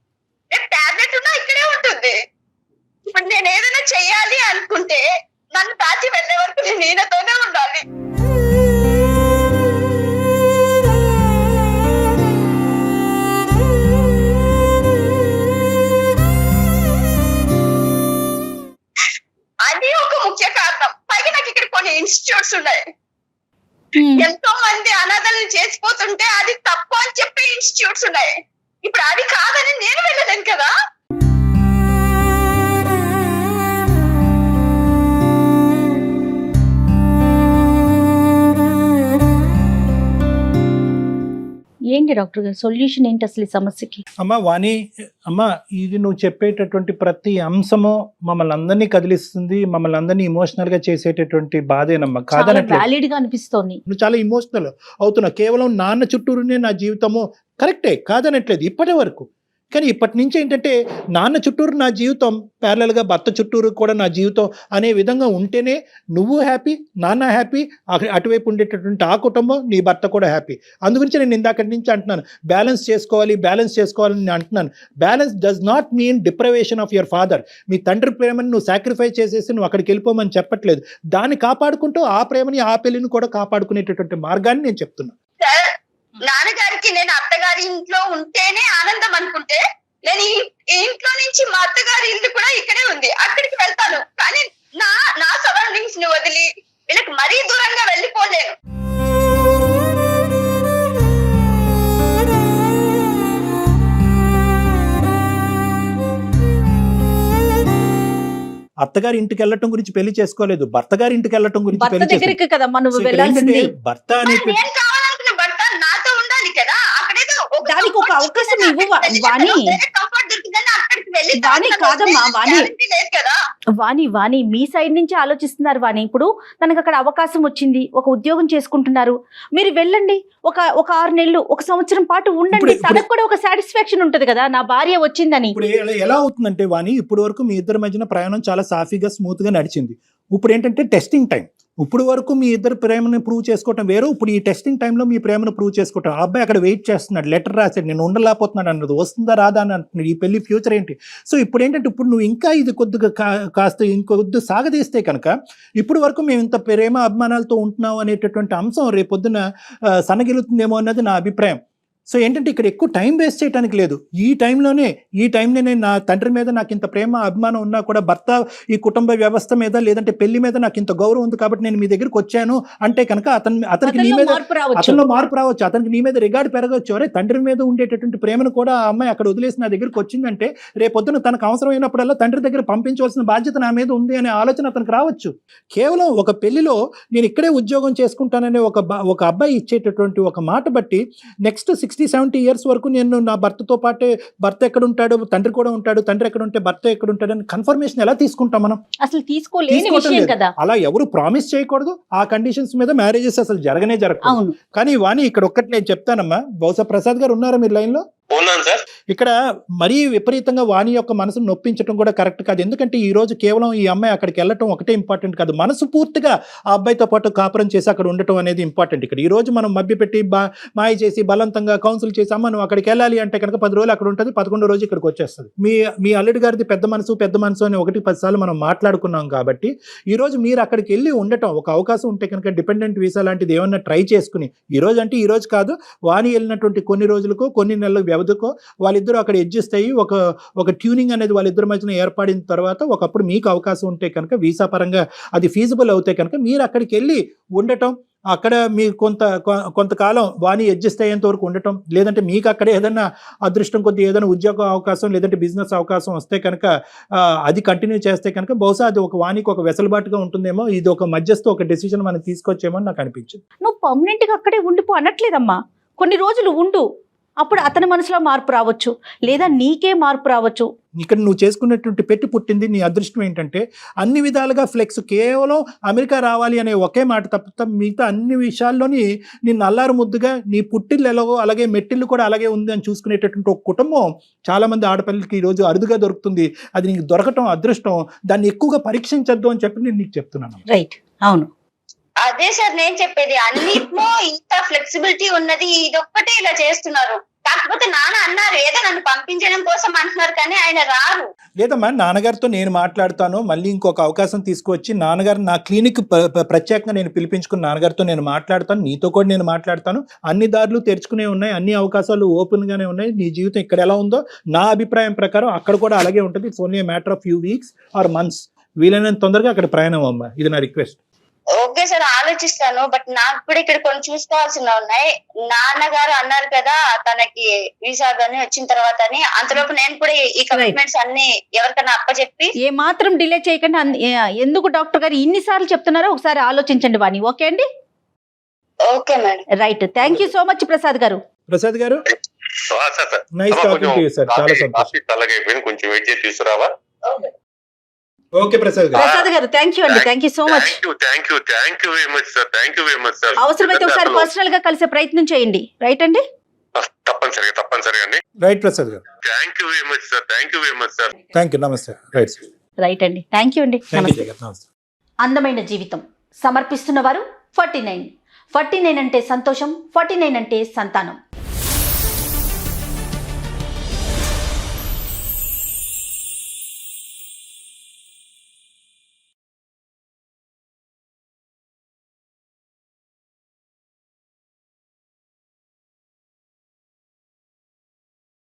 రేపు టాబ్లెట్ ఉన్నా ఇక్కడే ఉంటుంది. ఇప్పుడు నేను ఏదైనా చెయ్యాలి అనుకుంటే నన్ను దాచి వెళ్ళే వరకు నేను ఈయనతోనే ఉండాలి. అది ఒక ముఖ్య కారణం. పైగా నాకు ఇక్కడ కొన్ని ఇన్స్టిట్యూట్స్ ఉన్నాయి. ఎంతో మంది అనాథలను చేసిపోతుంటే అది తప్పు అని చెప్పే ఇన్స్టిట్యూట్స్ ఉన్నాయి. ఇప్పుడు అది కాదని నేను వెళ్ళలేను కదా. ఏంటి డాక్టర్ గారు సొల్యూషన్ ఏంటి అసలు ఈ సమస్యకి? వాణి ఇది నువ్వు చెప్పేటటువంటి ప్రతి అంశము మమ్మల్ని అందరినీ కదిలిస్తుంది, మమ్మల్ని అందరినీ ఇమోషనల్ గా చేసేటటువంటి బాధేనమ్మా, కాదనట్లేదు. వ్యాలిడ్ గా అనిపిస్తోంది. నువ్వు చాలా ఇమోషనల్ అవుతున్నావు. కేవలం నాన్న చుట్టూరునే నా జీవితము, కరెక్టే, కాదనట్లేదు ఇప్పటి వరకు. కానీ ఇప్పటి నుంచి ఏంటంటే నాన్న చుట్టూరు నా జీవితం, ప్యారలల్గా భర్త చుట్టూరు కూడా నా జీవితం అనే విధంగా ఉంటేనే నువ్వు హ్యాపీ, నాన్న హ్యాపీ, అటువైపు ఉండేటటువంటి ఆ కుటుంబం, నీ భర్త కూడా హ్యాపీ. అందుగురించి నేను ఇందాకటి నుంచి అంటున్నాను, బ్యాలెన్స్ చేసుకోవాలని నేను అంటున్నాను. Balance does not mean deprivation of your father. మీ తండ్రి ప్రేమని నువ్వు సాక్రిఫైస్ చేసేసి నువ్వు అక్కడికి వెళ్ళిపోమని చెప్పట్లేదు. దాన్ని కాపాడుకుంటూ ఆ ప్రేమని, ఆ పెళ్లిని కూడా కాపాడుకునేటటువంటి మార్గాన్ని నేను చెప్తున్నాను. నాన్నగారికి నేను అత్తగారి ఇంట్లో ఉంటేనే ఆనందం అనుకుంటే, నేను ఈ ఇంట్లో నుంచి మా అత్తగారి ఇల్లు కూడా ఇక్కడే ఉంది, అక్కడికి వెళ్తాను. కానీ నా సరౌండింగ్స్ ని వదిలి వీళ్ళకి మరీ దూరంగా వెళ్ళిపోలేను. అత్తగారి ఇంటికి వెళ్ళటం గురించి పెళ్లి చేసుకోలేదు, భర్త గారి ఇంటికి వెళ్ళటం గురించి భర్త పెళ్లి దగ్గరికి చేసుకోలేదు. కదమ్మా నువ్వు వెళ్ళాల్సింది. భర్త అనే నేను కావాలనుకున్న భర్త నాతో ఉండాలి కదా. అక్కడేదో దానికి ఒక అవకాశం ఇవ్వు వాణి. కంఫర్ట్ దొరికిందని అక్కడికి వెళ్ళి వాణి కాదమ్మా, వాణి లేదు కదా. వాణి మీ సైడ్ నుంచి ఆలోచిస్తున్నారు వాణి. ఇప్పుడు తనకు అక్కడ అవకాశం వచ్చింది, ఒక ఉద్యోగం చేసుకుంటున్నారు, మీరు వెళ్ళండి, ఒక 6 నెలలు 1 సంవత్సరం పాటు ఉండండి. తనకు కూడా ఒక సాటిస్ఫాక్షన్ ఉంటది కదా, నా భార్య వచ్చిందని. ఇప్పుడు ఎలా అవుతుందంటే వాణి, ఇప్పుడు వరకు మీ ఇద్దరి మధ్యన ప్రయాణం చాలా సాఫీగా స్మూత్ గా నడిచింది. ఇప్పుడు ఏంటంటే టెస్టింగ్ టైం. ఇప్పుడు వరకు మీ ఇద్దరు ప్రేమను ప్రూవ్ చేసుకోవటం వేరు, ఇప్పుడు ఈ టెస్టింగ్ టైంలో మీ ప్రేమను ప్రూవ్ చేసుకోవటం. ఆ అబ్బాయి అక్కడ వెయిట్ చేస్తున్నాడు, లెటర్ రాశాడు, నేను ఉండలేకపోతున్నాడు అన్నది, వస్తుందా రాదా అని అంటున్నాడు. ఈ పెళ్లి ఫ్యూచర్ ఏంటి? సో ఇప్పుడు ఏంటంటే ఇప్పుడు నువ్వు ఇంకా ఇది కొద్దిగా కాస్త ఇంకొద్ది సాగదీస్తే కనుక, ఇప్పుడు వరకు మేము ఇంత ప్రేమ అభిమానాలతో ఉంటున్నాం అనేటటువంటి అంశం రేపొద్దున సన్నగిలుతుందేమో అన్నది నా అభిప్రాయం. సో ఏంటంటే ఇక్కడ ఎక్కువ టైం వేస్ట్ చేయడానికి లేదు. ఈ టైంలోనే నా తండ్రి మీద నాకు ఇంత ప్రేమ అభిమానం ఉన్నా కూడా భర్త ఈ కుటుంబ వ్యవస్థ మీద లేదంటే పెళ్లి మీద నాకు ఇంత గౌరవం ఉంది కాబట్టి నేను మీ దగ్గరికి వచ్చాను అంటే కనుక అతనికి నీ మీద అతనిలో మార్పు రావచ్చు, అతనికి నీ మీద రిగార్డ్ పెరగవచ్చు. అరే తండ్రి మీద ఉండేటటువంటి ప్రేమను కూడా ఆ అమ్మాయి అక్కడ వదిలేసి నా దగ్గరికి వచ్చిందంటే రేపొద్దున తనకు అవసరమైనప్పుడల్లా తండ్రి దగ్గర పంపించవలసిన బాధ్యత నా మీద ఉంది అనే ఆలోచన అతనికి రావచ్చు. కేవలం ఒక పెళ్లిలో నేను ఇక్కడే ఉద్యోగం చేసుకుంటాననే ఒక అబ్బాయి ఇచ్చేటటువంటి ఒక మాట బట్టి నెక్స్ట్ 60-70 ఇయర్స్ వరకు నేను నా భర్తతో పాటే భర్త ఎక్కడ ఉంటాడు తండ్రి కూడా ఉంటాడు, తండ్రి ఎక్కడ ఉంటే భర్త ఎక్కడ ఉంటాడు అని కన్ఫర్మేషన్ ఎలా తీసుకుంటాం మనం? అసలు తీసుకోలేని విషయం కదా. అలా ఎవరు ప్రామిస్ చేయకూడదు. ఆ కండిషన్స్ మీద మ్యారేజెస్ అసలు జరగదు. కానీ వాణి ఇక్కడ ఒక్కటి నేను చెప్తానమ్మా, బహుశా ప్రసాద్ గారు ఉన్నారా మీరు లైన్ లో? ఉన్నాను సార్. ఇక్కడ మరీ విపరీతంగా వాణి యొక్క మనసును నొప్పించడం కూడా కరెక్ట్ కాదు. ఎందుకంటే ఈ రోజు కేవలం ఈ అమ్మాయి అక్కడికి వెళ్ళటం ఒకటే ఇంపార్టెంట్ కాదు, మనసు పూర్తిగా ఆ అబ్బాయితో పాటు కాపురం చేసి అక్కడ ఉండటం అనేది ఇంపార్టెంట్. ఇక్కడ ఈ రోజు మనం మభ్యపెట్టి మాయ చేసి బలవంతంగా కౌన్సిల్ చేసి అమ్మ నువ్వు అక్కడికి వెళ్ళాలి అంటే కనుక 10 రోజులు అక్కడ ఉంటుంది, 11వ రోజు ఇక్కడికి వచ్చేస్తుంది. మీ అల్లుడి గారిది పెద్ద మనసు అని 1-10 సార్లు మనం మాట్లాడుకున్నాం కాబట్టి ఈ రోజు మీరు అక్కడికి వెళ్ళి ఉండటం ఒక అవకాశం ఉంటే కనుక డిపెండెంట్ వీసా లాంటిది ఏమన్నా ట్రై చేసుకుని ఈ రోజు అంటే ఈ రోజు కాదు, వాణి వెళ్ళినటువంటి కొన్ని రోజులకు కొన్ని నెలల వ్యవధికో వాళ్ళిద్దరూ అక్కడ అడ్జస్ట్ అయ్యి ఒక ట్యూనింగ్ అనేది వాళ్ళిద్దరి మధ్యన ఏర్పడిన తర్వాత ఒకప్పుడు మీకు అవకాశం ఉంటే కనుక వీసా పరంగా అది ఫీజిబుల్ అవుతే కనుక మీరు అక్కడికి వెళ్ళి ఉండటం, అక్కడ మీరు కొంతకాలం వాణి అడ్జస్ట్ అయ్యేంత వరకు ఉండటం, లేదంటే మీకు అక్కడ ఏదైనా అదృష్టం కొద్ది ఏదైనా ఉద్యోగ అవకాశం లేదంటే బిజినెస్ అవకాశం వస్తే కనుక అది కంటిన్యూ చేస్తే కనుక బహుశా అది ఒక వాణికి ఒక వెసులుబాటుగా ఉంటుందేమో, ఇది ఒక మధ్యస్థ ఒక డెసిషన్ మనం తీసుకొచ్చేమో నాకు అనిపించింది. నువ్వు పర్మనెంట్గా అక్కడే ఉండిపో అనట్లేదమ్మా, కొన్ని రోజులు ఉండు, అప్పుడు అతని మనసులో మార్పు రావచ్చు లేదా నీకే మార్పు రావచ్చు. ఇక్కడ నువ్వు చేసుకున్నటువంటి పెట్టి పుట్టింది నీ అదృష్టం ఏంటంటే అన్ని విధాలుగా ఫ్లెక్స్, కేవలం అమెరికా రావాలి అనే ఒకే మాట తప్ప మిగతా అన్ని విషయాల్లోని నిన్ను అల్లారు ముద్దుగా నీ పుట్టిల్లు ఎలాగో అలాగే మెట్టిల్లు కూడా అలాగే ఉంది అని చూసుకునేటటువంటి ఒక కుటుంబం చాలా మంది ఆడపిల్లలకి ఈరోజు అరుదుగా దొరుకుతుంది. అది నీకు దొరకటం అదృష్టం, దాన్ని ఎక్కువగా పరీక్షించద్దు అని చెప్పి నేను నీకు చెప్తున్నాను. రైట్, అవును. అదే సార్ నేను చెప్పేది, అన్నిట్లో ఇంత ఫ్లెక్సిబిలిటీ ఉన్నది, ఇదొక్కటే ఇలా చేస్తున్నారు. కాకపోతే నాన్న అన్నారు ఏదో నన్ను పంపించడం కోసం అంటున్నారు కానీ ఆయన రారు. లేదమ్మా, నాన్నగారితో నేను మాట్లాడతాను, మళ్ళీ ఇంకొక అవకాశం తీసుకువచ్చి నాన్నగారు నా క్లినిక్ ప్రత్యేకంగా నేను పిలిపించుకుని నాన్నగారితో నేను మాట్లాడతాను, నీతో కూడా నేను మాట్లాడతాను. అన్ని దారులు తెరుచుకునే ఉన్నాయి, అన్ని అవకాశాలు ఓపెన్ గానే ఉన్నాయి. నీ జీవితం ఇక్కడ ఎలా ఉందో నా అభిప్రాయం ప్రకారం అక్కడ కూడా అలాగే ఉంటుంది. It's only matter of few weeks or months. వీలైనంత తొందరగా అక్కడ ప్రయాణం అమ్మా, ఇది నా రిక్వెస్ట్. ఓకే సార్, ఆలోచిస్తాను. బట్ నాకు కూడా ఇక్కడ కొన్ని చూసుకోవాల్సిన ఉన్నాయి. నాన్నగారు అన్నారు కదా తనకి వీసా అని వచ్చిన తర్వాత అని, అంతలోపు నేను కూడా ఈ కమిట్మెంట్స్ అన్ని ఎవరికైనా అప్పచెప్పి ఏ మాత్రం డిలే చేయకుండా ఎందుకు డాక్టర్ గారు ఇన్నిసార్లు చెప్తున్నారో ఒకసారి ఆలోచించండి వాణి. ఓకే అండి? Okay madam. Right, thank you so much Prasad గారు. ప్రసాద్ గారు nice talking to you sir, చాలా సంతోషం. కొంచెం వెయిట్ చేసి తీసుకురావా? ఓకే ప్రసాద్ గారు, థ్యాంక్ యూ అండి, thank you so much. Thank you very much sir, thank you very much sir. అవసరమైతే ఒకసారి పర్సనల్ గా కలిసే ప్రయత్నం చేయండి. రైట్ అండి? తప్పనిసరిగా అండి. రైట్ ప్రసాద్ గారు, thank you very much sir, thank you very much sir. Thank you, నమస్తే. రైట్ అండి, థ్యాంక్ యూ అండి, నమస్తే. అందమైన జీవితం సమర్పిస్తున్న వారు 49 అంటే సంతోషం, 49 అంటే సంతానం.